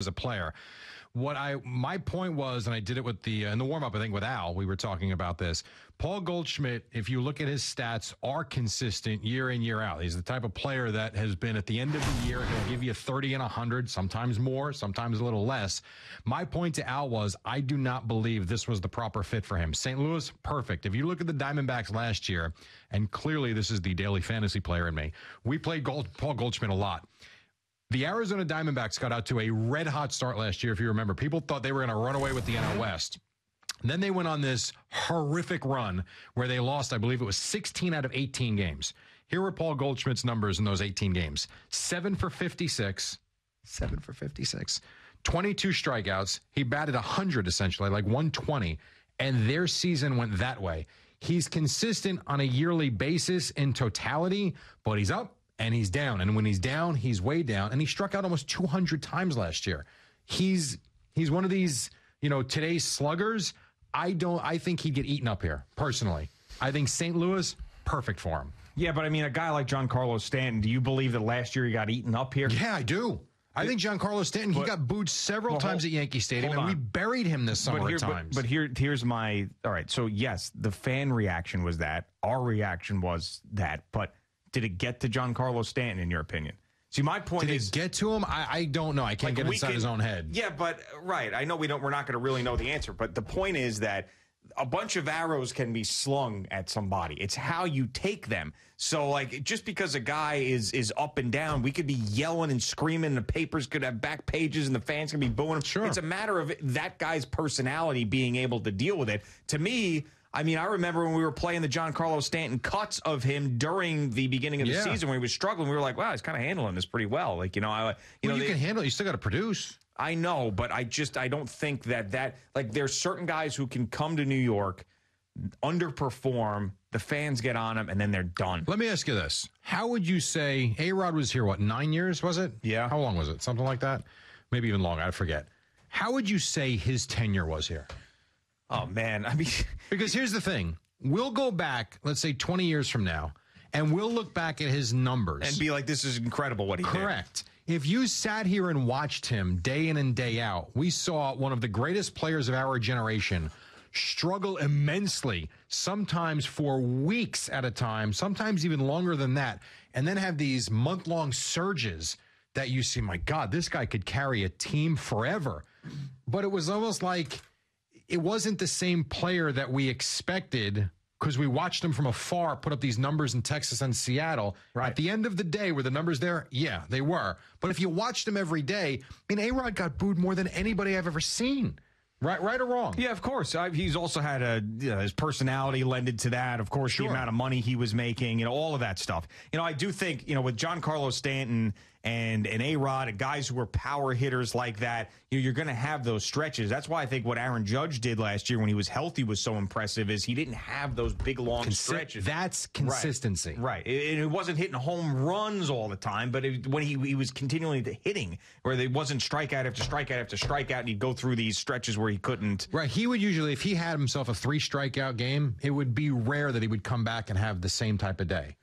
as a player. My point was, and I did it with in the warm-up, I think with Al, we were talking about this. Paul Goldschmidt, if you look at his stats, are consistent year in, year out. He's the type of player that has been at the end of the year, he'll give you 30 and 100, sometimes more, sometimes a little less. My point to Al was, I do not believe this was the proper fit for him. St. Louis, perfect. If you look at the Diamondbacks last year, and clearly this is the daily fantasy player in me, we played Paul Goldschmidt a lot. The Arizona Diamondbacks got out to a red-hot start last year, if you remember. People thought they were going to run away with the NL West. Then they went on this horrific run where they lost, I believe it was 16 out of 18 games. Here were Paul Goldschmidt's numbers in those 18 games. 7 for 56. 22 strikeouts. He batted 100, essentially, like 120. And their season went that way. He's consistent on a yearly basis in totality, but he's up. And he's down. And when he's down, he's way down. And he struck out almost 200 times last year. He's one of these, today's sluggers. I think he'd get eaten up here, personally. I think St. Louis, perfect for him. Yeah, but I mean, a guy like Giancarlo Stanton, do you believe that last year he got eaten up here? Yeah, I do. I think Giancarlo Stanton, he got booed several times at Yankee Stadium, and we buried him this summer at times. But here's my, all right, so yes, the fan reaction was that. Our reaction was that. But did it get to Giancarlo Stanton, in your opinion? See, my point is... Did it get to him? I don't know. I can't get inside his own head. Yeah, but, right. I know we're not going to really know the answer. But the point is that a bunch of arrows can be slung at somebody. It's how you take them. So, just because a guy is up and down, we could be yelling and screaming, and the papers could have back pages, and the fans could be booing him. Sure. It's a matter of that guy's personality being able to deal with it. To me... I mean, I remember when we were playing the Giancarlo Stanton cuts of him during the beginning of the season when he was struggling. We were like, wow, he's kind of handling this pretty well. You can handle it. You still got to produce. I know, but I don't think that there's certain guys who can come to New York, underperform, the fans get on them, and then they're done. Let me ask you this. How would you say A-Rod was here, 9 years, was it? Yeah. How long was it? Something like that? Maybe even longer. I forget. How would you say his tenure was here? Oh, man. I mean, because here's the thing. We'll go back, let's say 20 years from now, and we'll look back at his numbers. And be like, this is incredible what he did. Correct. If you sat here and watched him day in and day out, we saw one of the greatest players of our generation struggle immensely, sometimes for weeks at a time, sometimes even longer than that, and then have these month-long surges that you see, my God, this guy could carry a team forever. But it was almost like... it wasn't the same player that we expected because we watched him from afar put up these numbers in Texas and Seattle. Right. At the end of the day, were the numbers there? Yeah, they were. But if you watched him every day, I mean, A-Rod got booed more than anybody I've ever seen. Right or wrong? Yeah, of course. He's also had his personality lended to that. Of course, the amount of money he was making, all of that stuff. I do think, with Giancarlo Stanton and A-Rod and guys who were power hitters like that, you're going to have those stretches. That's why I think what Aaron Judge did last year when he was healthy was so impressive is he didn't have those big, long stretches. That's consistency. Right. It wasn't hitting home runs all the time, but when he was continually hitting, where there wasn't strikeout after strikeout after strikeout, and he'd go through these stretches where he couldn't. Right. He would usually, if he had himself a 3 strikeout game, it would be rare that he would come back and have the same type of day.